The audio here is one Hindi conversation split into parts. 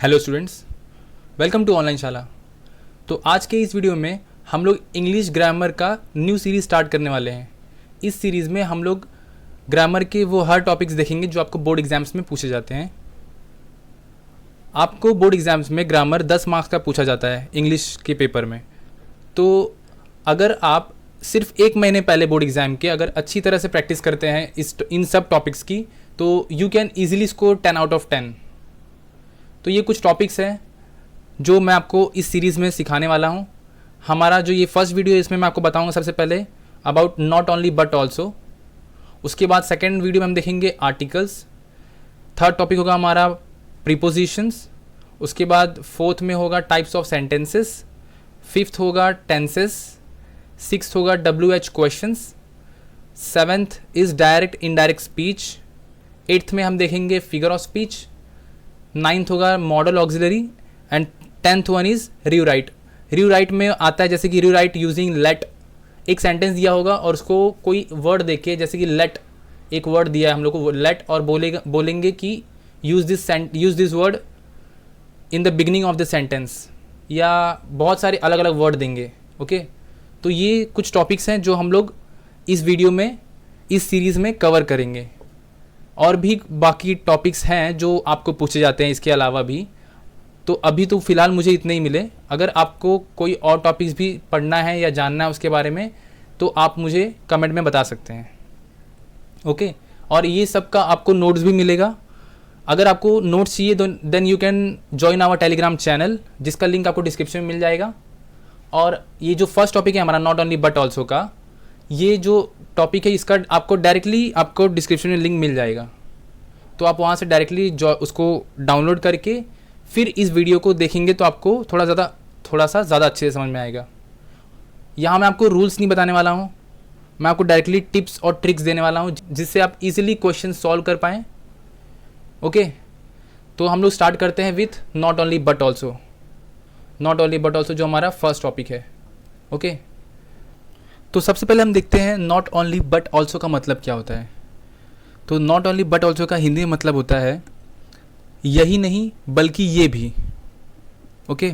Hello students, welcome to online Shala. तो आज के इस वीडियो में हम लोग इंग्लिश ग्रामर का न्यू सीरीज़ स्टार्ट करने वाले हैं। इस सीरीज़ में हम लोग ग्रामर के वो हर टॉपिक्स देखेंगे जो आपको बोर्ड एग्जाम्स में पूछे जाते हैं। आपको बोर्ड एग्जाम्स में ग्रामर 10 मार्क्स का पूछा जाता है इंग्लिश के पेपर में। तो अगर आप सिर्फ एक महीने पहले बोर्ड एग्ज़ाम के अगर अच्छी तरह से प्रैक्टिस करते हैं इन सब टॉपिक्स की, तो you can easily score 10 out of 10। तो ये कुछ टॉपिक्स हैं जो मैं आपको इस सीरीज़ में सिखाने वाला हूँ। हमारा जो ये फर्स्ट वीडियो है इसमें मैं आपको बताऊँगा सबसे पहले about not only but also. उसके बाद सेकेंड वीडियो में हम देखेंगे आर्टिकल्स। थर्ड टॉपिक होगा हमारा प्रीपोजिशंस। उसके बाद फोर्थ में होगा टाइप्स ऑफ सेंटेंसेस। फिफ्थ होगा टेंसेस। सिक्स्थ होगा WH questions. Seventh is direct indirect speech. Eighth में हम देखेंगे फिगर ऑफ स्पीच। नाइन्थ होगा model auxiliary and 10th one is rewrite. Rewrite में आता है जैसे कि रीराइट यूजिंग लेट। एक सेंटेंस दिया होगा और उसको कोई वर्ड देके, जैसे कि लेट एक वर्ड दिया है हम लोग को लेट, और बोलेंगे कि use this word in the beginning of the sentence, या बहुत सारे अलग अलग वर्ड देंगे। ओके, तो ये कुछ टॉपिक्स हैं जो हम लोग इस वीडियो में इस सीरीज़ में कवर करेंगे। और भी बाकी टॉपिक्स हैं जो आपको पूछे जाते हैं इसके अलावा भी। तो अभी तो फ़िलहाल मुझे इतने ही मिले। अगर आपको कोई और टॉपिक्स भी पढ़ना है या जानना है उसके बारे में तो आप मुझे कमेंट में बता सकते हैं। ओके, और ये सब का आपको नोट्स भी मिलेगा। अगर आपको नोट्स चाहिए then you can join our Telegram channel, जिसका लिंक आपको डिस्क्रिप्शन में मिल जाएगा। और ये जो फर्स्ट टॉपिक है हमारा नॉट ओनली बट ऑल्सो का, ये जो टॉपिक है इसका आपको डायरेक्टली आपको डिस्क्रिप्शन में लिंक मिल जाएगा। तो आप वहाँ से डायरेक्टली उसको डाउनलोड करके फिर इस वीडियो को देखेंगे तो आपको थोड़ा सा ज़्यादा अच्छे से समझ में आएगा। यहाँ मैं आपको रूल्स नहीं बताने वाला हूँ, मैं आपको डायरेक्टली टिप्स और ट्रिक्स देने वाला हूँ जिससे आप इजीली क्वेश्चन सॉल्व कर पाएँ। ओके, तो हम लोग स्टार्ट करते हैं with not only but also. Not only but also जो हमारा फर्स्ट टॉपिक है। ओके, तो सबसे पहले हम देखते हैं नॉट ओनली बट ऑल्सो का मतलब क्या होता है। तो नॉट ओनली बट ऑल्सो का हिंदी में मतलब होता है यही नहीं बल्कि ये भी। ओके,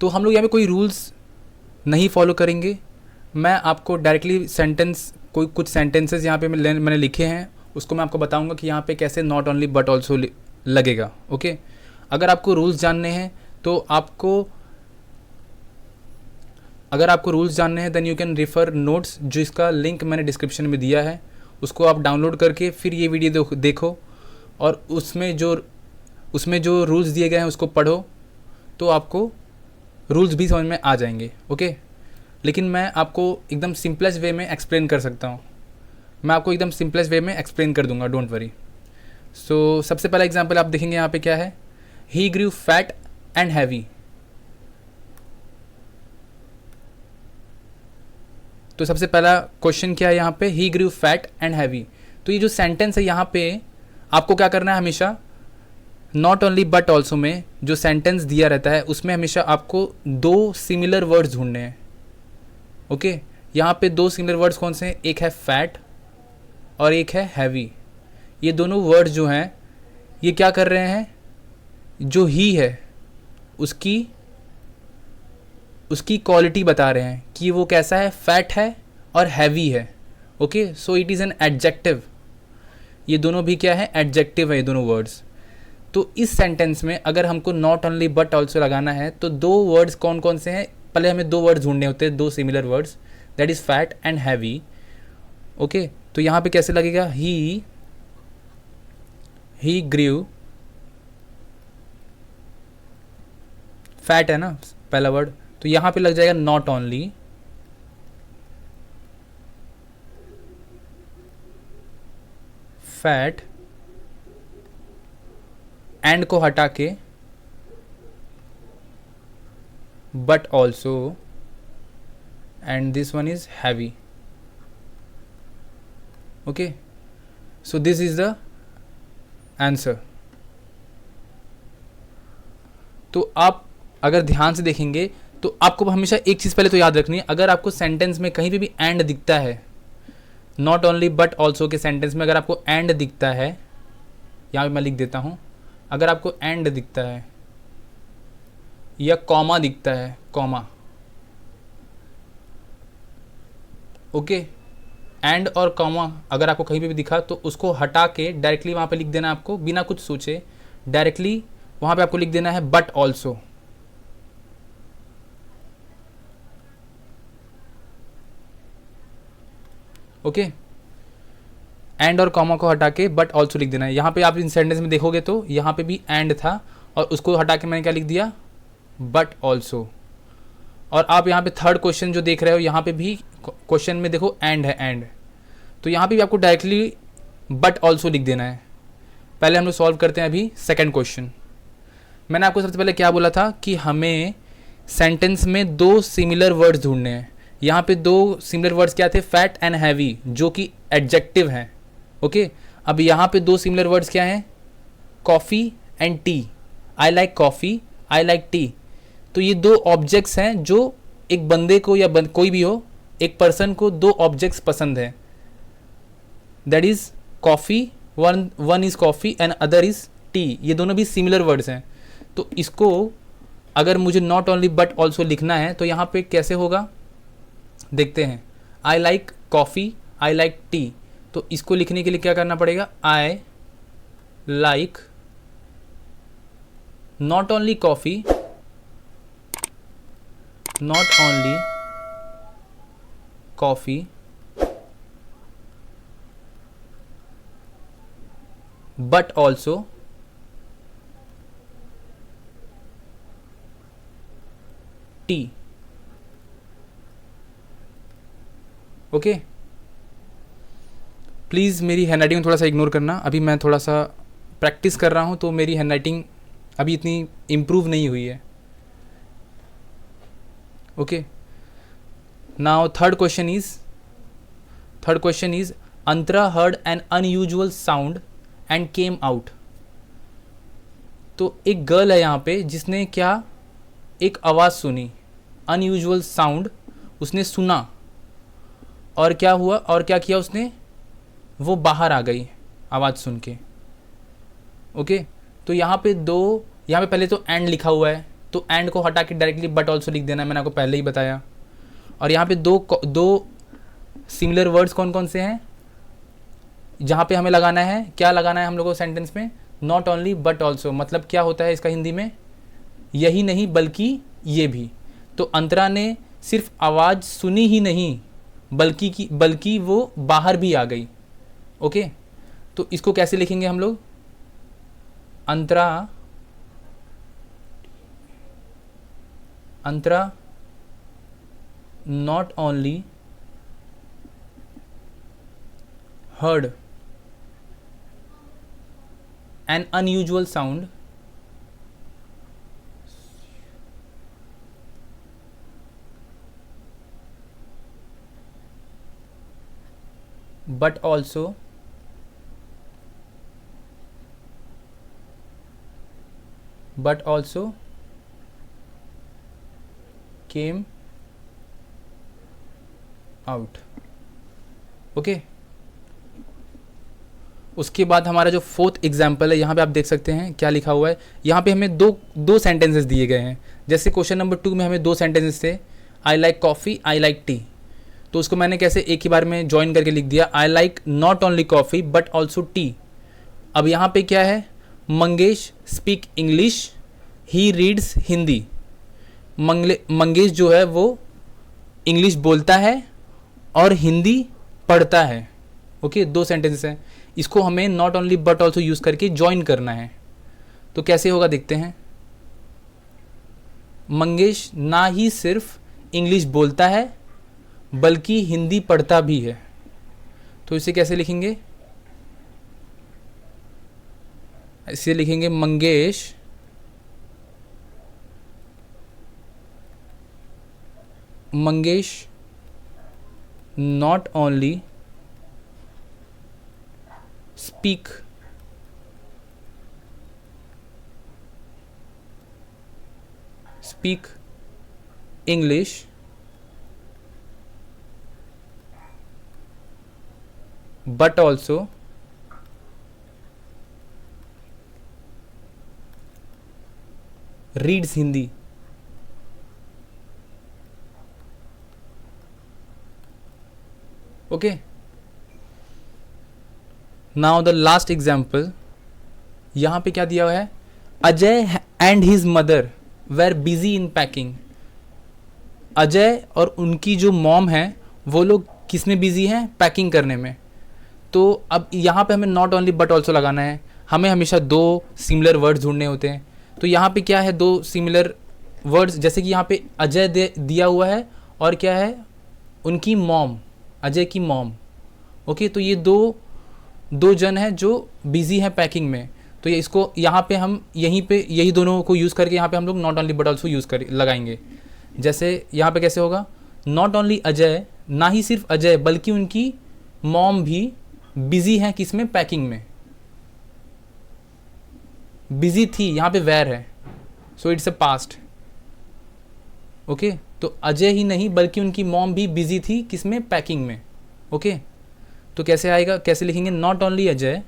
तो हम लोग यहाँ पे कोई रूल्स नहीं फॉलो करेंगे। मैं आपको डायरेक्टली कुछ सेंटेंसेस यहाँ पे मैंने लिखे हैं, उसको मैं आपको बताऊंगा कि यहाँ पे कैसे नॉट ओनली बट ऑल्सो लगेगा। ओके, अगर आपको रूल्स जानने हैं then you can refer notes, जो इसका लिंक मैंने डिस्क्रिप्शन में दिया है, उसको आप डाउनलोड करके फिर ये वीडियो देखो और उसमें जो रूल्स दिए गए हैं उसको पढ़ो, तो आपको रूल्स भी समझ में आ जाएंगे। ओके, लेकिन मैं आपको एकदम सिंपलेस्ट वे में एक्सप्लेन कर सकता हूँ। मैं आपको एकदम सिंपलेस्ट वे में एक्सप्लेन कर दूंगा, डोंट वरी। सो सबसे पहला एग्जांपल आप देखेंगे यहाँ पे क्या है, ही ग्रू फैट एंड हैवी। तो सबसे पहला क्वेश्चन क्या है यहाँ पे, ही ग्रू फैट एंड हैवी। तो ये जो सेंटेंस है यहाँ पे आपको क्या करना है, हमेशा नॉट ओनली बट ऑल्सो में जो सेंटेंस दिया रहता है उसमें हमेशा आपको दो सिमिलर वर्ड्स ढूंढने हैं। ओके, यहाँ पे दो सिमिलर वर्ड्स कौन से हैं, एक है फैट और एक है हैवी। ये दोनों वर्ड्स जो हैं ये क्या कर रहे हैं, जो ही है उसकी क्वालिटी बता रहे हैं कि वो कैसा है, फैट है और हैवी है। Okay, so it is an adjective. ये दोनों भी क्या है, एडजेक्टिव है ये दोनों वर्ड्स। तो इस सेंटेंस में अगर हमको नॉट ओनली बट ऑल्सो लगाना है तो दो वर्ड्स कौन कौन से हैं, पहले हमें दो वर्ड्स ढूंढने होते हैं, दो similar words, that is fat and heavy. Okay, तो यहाँ पे कैसे लगेगा, ही ग्रू फैट है ना पहला वर्ड, तो यहाँ पे लग जाएगा नॉट ओनली फैट, एंड को हटा के but also, and this one is heavy. Okay, so this is the answer. तो आप अगर ध्यान से देखेंगे तो आपको हमेशा एक चीज़ पहले तो याद रखनी है, अगर आपको सेंटेंस में कहीं पे भी एंड दिखता है, नॉट ओनली बट ऑल्सो के सेंटेंस में अगर आपको एंड दिखता है, यहाँ पे मैं लिख देता हूँ, अगर आपको एंड दिखता है या कॉमा दिखता है, कॉमा, ओके। एंड और कॉमा अगर आपको कहीं पे भी दिखा तो उसको हटा के डायरेक्टली वहाँ पे लिख देना है आपको, बिना कुछ सोचे डायरेक्टली वहाँ पे आपको लिख देना है बट ऑल्सो। ओके, एंड और कॉमा को हटा के बट ऑल्सो लिख देना है। यहाँ पे आप इन सेंटेंस में देखोगे तो यहाँ पे भी एंड था और उसको हटा के मैंने क्या लिख दिया, बट ऑल्सो। और आप यहाँ पे थर्ड क्वेश्चन जो देख रहे हो यहाँ पे भी क्वेश्चन में देखो एंड है, एंड, तो यहाँ पे भी आपको डायरेक्टली बट ऑल्सो लिख देना है। पहले हम लोग सॉल्व करते हैं अभी सेकंड क्वेश्चन। मैंने आपको सबसे पहले क्या बोला था कि हमें सेंटेंस में दो सिमिलर वर्ड्स ढूंढने हैं। यहाँ पे दो सिमिलर वर्ड्स क्या थे, फैट एंड हैवी, जो कि एडजेक्टिव हैं, ओके। अब यहाँ पे दो सिमिलर वर्ड्स क्या हैं, coffee and T, I like coffee, I like T. तो ये दो ऑब्जेक्ट्स हैं जो एक बंदे को या कोई भी हो, एक पर्सन को दो ऑब्जेक्ट्स पसंद है, that is coffee, one is coffee and other is T. ये दोनों भी सिमिलर वर्ड्स हैं। तो इसको अगर मुझे नॉट ओनली बट ऑल्सो लिखना है तो यहाँ पे कैसे होगा देखते हैं। I like coffee, I like T, तो इसको लिखने के लिए क्या करना पड़ेगा, I like not only coffee, not only coffee but also tea, okay. Please मेरी हैंड राइटिंग थोड़ा सा इग्नोर करना, अभी मैं थोड़ा सा प्रैक्टिस कर रहा हूँ तो मेरी हैंड राइटिंग अभी इतनी इम्प्रूव नहीं हुई है, okay. Now third question is Antara heard N unusual sound and came out. तो एक गर्ल है यहाँ पे जिसने क्या, एक आवाज़ सुनी, अनयूजुअल साउंड उसने सुना, और क्या हुआ, और क्या किया उसने, वो बाहर आ गई आवाज़ सुन के, ओके। तो यहाँ पे पहले तो एंड लिखा हुआ है, तो एंड को हटा के डायरेक्टली बट ऑल्सो लिख देना है, मैंने आपको पहले ही बताया। और यहाँ पे दो सिमिलर वर्ड्स कौन कौन से हैं जहाँ पे हमें लगाना है, क्या लगाना है हम लोगों को सेंटेंस में, नॉट ओनली बट ऑल्सो। मतलब क्या होता है इसका हिंदी में, यही नहीं बल्कि ये भी। तो अंतरा ने सिर्फ आवाज़ सुनी ही नहीं बल्कि वो बाहर भी आ गई, ओके। तो इसको कैसे लिखेंगे हम लोग, Antara not only heard an unusual sound but also came out, okay. उसके बाद हमारा जो फोर्थ एग्जाम्पल है, यहाँ पे आप देख सकते हैं क्या लिखा हुआ है। यहाँ पे हमें दो सेंटेंसेस दिए गए हैं। जैसे क्वेश्चन नंबर 2 में हमें दो सेंटेंसेस थे, I like coffee, I like T. तो उसको मैंने कैसे एक ही बार में ज्वाइन करके लिख दिया, I like not only coffee but also T. अब यहाँ पे क्या है, Mangesh speak English, he reads Hindi. Mangesh जो है वो इंग्लिश बोलता है और हिंदी पढ़ता है, ओके। दो सेंटेंसेस हैं, इसको हमें not only but also use करके ज्वाइन करना है। तो कैसे होगा देखते हैं। मंगेश ना ही सिर्फ इंग्लिश बोलता है बल्कि हिंदी पढ़ता भी है। तो इसे कैसे लिखेंगे, इसे लिखेंगे Mangesh not only speak English but also reads Hindi. Okay, now the last example, यहाँ पे क्या दिया हुआ है, Ajay and his mother were busy in packing. Ajay और उनकी जो मॉम है वो लोग किस में बिजी हैं, पैकिंग करने में। तो अब यहाँ पे हमें नॉट ओनली बट ऑल्सो लगाना है, हमें हमेशा दो सिमिलर वर्ड्स ढूंढने होते हैं। तो यहाँ पे क्या है, दो सिमिलर वर्ड्स, जैसे कि यहाँ पे अजय दिया हुआ है और क्या है, उनकी मॉम, अजय की मॉम। ओके, तो ये दो जन हैं जो बिजी हैं पैकिंग में। तो ये इसको यहाँ पे हम यहीं पे यही दोनों को यूज़ करके यहाँ पे हम लोग not only but also use कर लगाएंगे। जैसे यहाँ पे कैसे होगा, नॉट ओनली अजय, ना ही सिर्फ अजय बल्कि उनकी मॉम भी बिजी हैं किस में, पैकिंग में। बिजी थी, यहाँ पे वेयर है, so it's a past. Okay, तो अजय ही नहीं बल्कि उनकी मॉम भी बिजी थी किस में, पैकिंग में। ओके, तो कैसे आएगा, कैसे लिखेंगे, नॉट ओनली अजय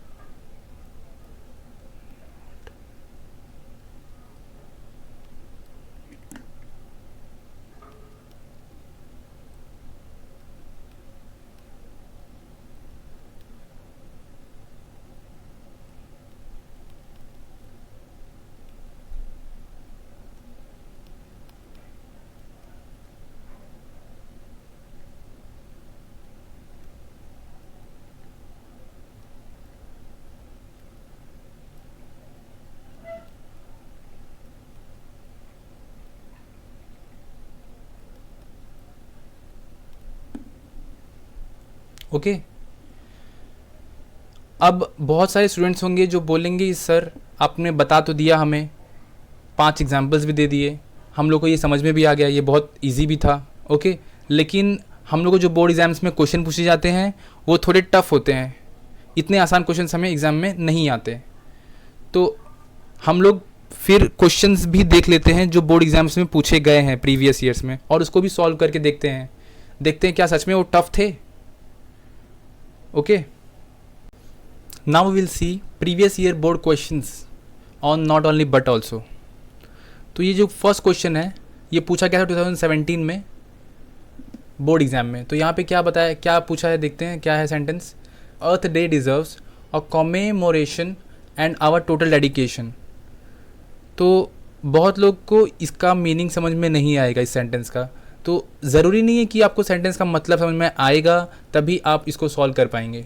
ओके। अब बहुत सारे स्टूडेंट्स होंगे जो बोलेंगे सर आपने बता तो दिया, हमें 5 एग्जाम्पल्स भी दे दिए, हम लोग को ये समझ में भी आ गया, ये बहुत इजी भी था। ओके, लेकिन हम लोग को जो बोर्ड एग्जाम्स में क्वेश्चन पूछे जाते हैं वो थोड़े टफ होते हैं, इतने आसान क्वेश्चन हमें एग्ज़ाम में नहीं आते। तो हम लोग फिर क्वेश्चंस भी देख लेते हैं जो बोर्ड एग्जाम्स में पूछे गए हैं प्रीवियस ईयर्स में, और उसको भी सॉल्व करके देखते हैं क्या सच में वो टफ थे। Okay, now we will see previous year board questions on not only but also. तो ये जो फर्स्ट क्वेश्चन है ये पूछा गया था 2017 में बोर्ड एग्जाम में। तो यहाँ पे क्या बताया, क्या पूछा है, देखते हैं क्या है sentence. Earth Day deserves a commemoration and our total dedication. तो बहुत लोग को इसका मीनिंग समझ में नहीं आएगा इस सेंटेंस का, तो ज़रूरी नहीं है कि आपको सेंटेंस का मतलब समझ में आएगा तभी आप इसको सॉल्व कर पाएंगे।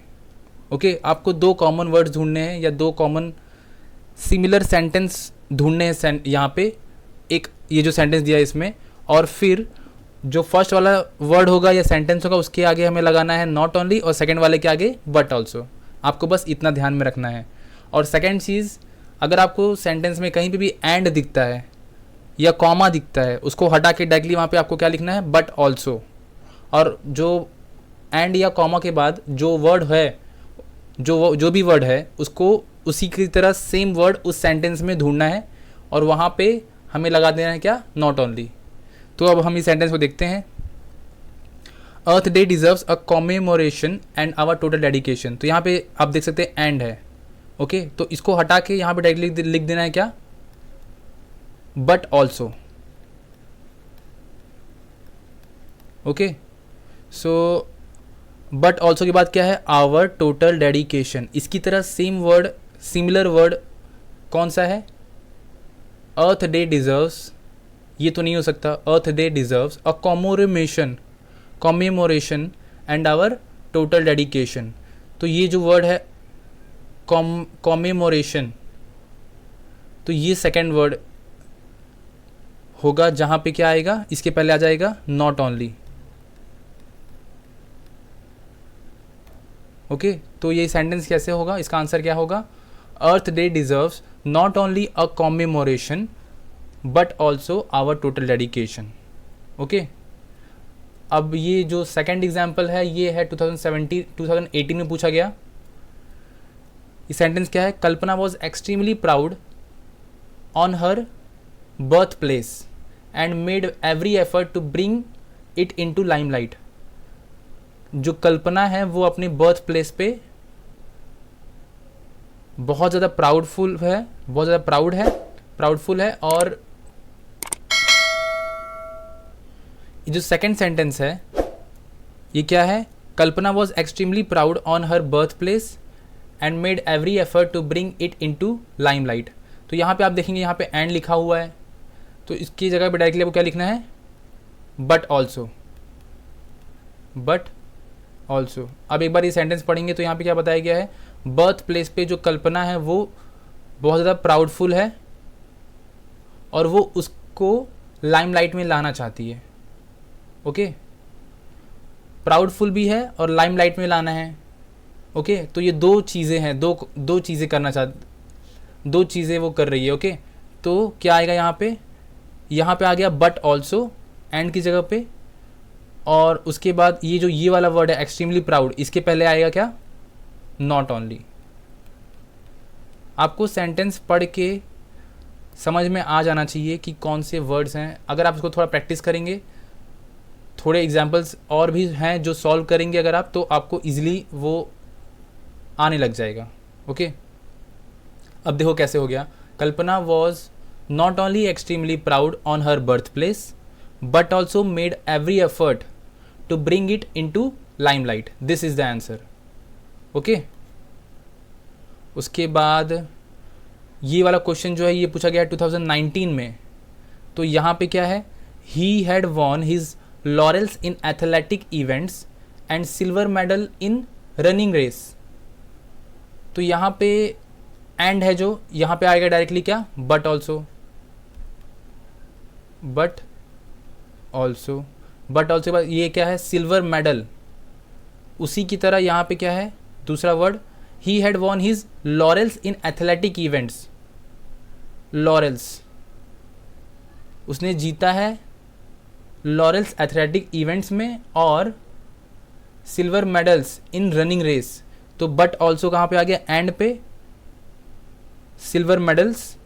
ओके, आपको 2 कॉमन वर्ड्स ढूंढने हैं या 2 कॉमन सिमिलर सेंटेंस ढूंढने हैं यहाँ पे, एक ये जो सेंटेंस दिया है इसमें, और फिर जो फर्स्ट वाला वर्ड होगा या सेंटेंस होगा उसके आगे हमें लगाना है नॉट ओनली, और सेकंड वाले के आगे बट ऑल्सो। आपको बस इतना ध्यान में रखना है। और सेकंड चीज़, अगर आपको सेंटेंस में कहीं पे भी एंड दिखता है या कॉमा दिखता है, उसको हटा के डायरेक्टली वहाँ पे आपको क्या लिखना है, बट ऑल्सो। और जो एंड या कॉमा के बाद जो वर्ड है, जो भी वर्ड है, उसको उसी की तरह सेम वर्ड उस सेंटेंस में ढूंढना है और वहाँ पे हमें लगा देना है क्या, नॉट ओनली। तो अब हम इस सेंटेंस को देखते हैं। Earth Day deserves a commemoration and our total dedication. तो यहाँ पे आप देख सकते हैं एंड है। ओके, तो इसको हटा के यहाँ पे डायरेक्टली लिख देना है क्या, but also. Okay, so but also के बाद क्या है, आवर टोटल डेडिकेशन। इसकी तरह सेम वर्ड, सिमिलर वर्ड कौन सा है, अर्थ डे डिजर्व्स, ये तो नहीं हो सकता। Earth Day deserves a commemoration and our total dedication. तो ये जो वर्ड है कॉमेमोरेशन, तो ये सेकेंड वर्ड होगा जहाँ पे क्या आएगा, इसके पहले आ जाएगा नॉट ओनली। ओके, तो ये सेंटेंस कैसे होगा, इसका आंसर क्या होगा, Earth Day deserves not only a commemoration but also our total dedication. Okay, अब ये जो सेकेंड एग्जाम्पल है ये है 2018 में पूछा गया। ये सेंटेंस क्या है, Kalpana was extremely proud on her birth place and made every effort to bring it into limelight. जो कल्पना है वो अपने बर्थ प्लेस पे बहुत ज़्यादा प्राउडफुल है, बहुत ज़्यादा प्राउडफुल है। और ये जो सेकंड सेंटेंस है ये क्या है, Kalpana was extremely proud on her birth place and made every effort to bring it into limelight. तो यहाँ पे आप देखेंगे यहाँ पे एंड लिखा हुआ है, तो इसकी जगह पे डायरेक्टली आपको क्या लिखना है, बट ऑल्सो, बट ऑल्सो। अब एक बार ये सेंटेंस पढ़ेंगे तो यहाँ पे क्या बताया गया है, बर्थ प्लेस पे जो कल्पना है वो बहुत ज़्यादा प्राउडफुल है और वो उसको लाइमलाइट में लाना चाहती है। ओके, प्राउडफुल भी है और लाइमलाइट में लाना है। ओके, तो ये दो चीज़ें हैं, दो चीज़ें करना दो चीज़ें वो कर रही है। ओके, तो क्या आएगा यहाँ पे आ गया बट ऑल्सो एंड की जगह पे, और उसके बाद ये वाला वर्ड है एक्सट्रीमली प्राउड, इसके पहले आएगा क्या, नॉट ओनली। आपको सेंटेंस पढ़ के समझ में आ जाना चाहिए कि कौन से वर्ड्स हैं। अगर आप इसको थोड़ा प्रैक्टिस करेंगे, थोड़े एग्जाम्पल्स और भी हैं जो सॉल्व करेंगे अगर आप, तो आपको ईजिली वो आने लग जाएगा। ओके, अब देखो कैसे हो गया, Kalpana was not only extremely proud on her birth place but also made every effort to bring it into limelight. This is the answer. Okay, उसके बाद ये वाला क्वेश्चन जो है ये पूछा गया है 2019 में। तो यहाँ पे क्या है, he had won his laurels in athletic events and silver medal in running race. तो यहाँ पे एंड है जो यहाँ पे आएगा डायरेक्टली क्या, but also, but also, but also के बाद ये क्या है, सिल्वर मेडल। उसी की तरह यहाँ पे क्या है, दूसरा word, he had won his laurels in athletic events. Laurels, उसने जीता है लॉरेल्स एथलेटिक इवेंट्स में और silver medals in running race. तो बट ऑल्सो कहाँ पे आ गया, एंड पे, सिल्वर मेडल्स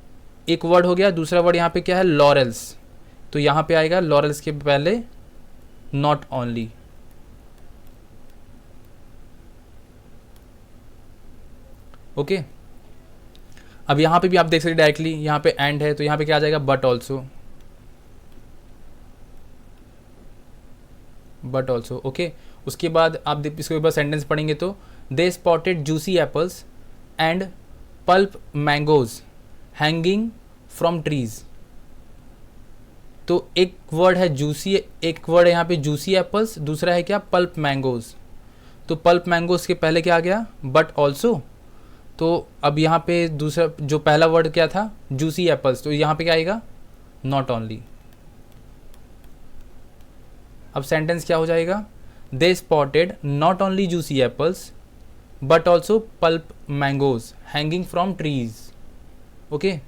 एक वर्ड हो गया, दूसरा वर्ड यहाँ पे क्या है, लॉरेल्स। तो यहाँ पे आएगा लॉरेल्स के पहले नॉट ओनली। ओके, अब यहाँ पे भी आप देख सकते डायरेक्टली, यहाँ पे एंड है तो यहाँ पे क्या आ जाएगा, but also, but also. Okay, उसके बाद आप इसके ऊपर सेंटेंस पढ़ेंगे तो they spotted juicy apples and pulp mangoes hanging from trees. तो एक वर्ड है जूसी, एक वर्ड है यहाँ पे जूसी एप्पल्स, दूसरा है क्या, पल्प मैंगोज। तो पल्प मैंगोज के पहले क्या आ गया, बट ऑल्सो। तो अब यहाँ पे दूसरा जो पहला वर्ड क्या था, जूसी एप्पल्स, तो यहाँ पे क्या आएगा, नॉट ओनली। अब सेंटेंस क्या हो जाएगा, they spotted not only juicy apples but also pulp mangoes hanging from trees. Okay,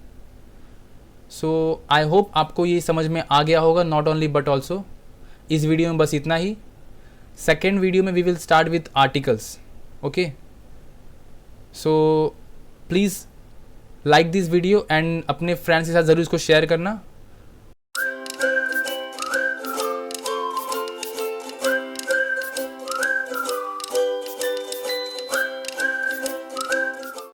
so I hope आपको ये समझ में आ गया होगा, नॉट ओनली बट ऑल्सो। इस वीडियो में बस इतना ही। सेकेंड वीडियो में we will start with articles. Okay, so please like this video and अपने फ्रेंड्स के साथ ज़रूर इसको शेयर करना।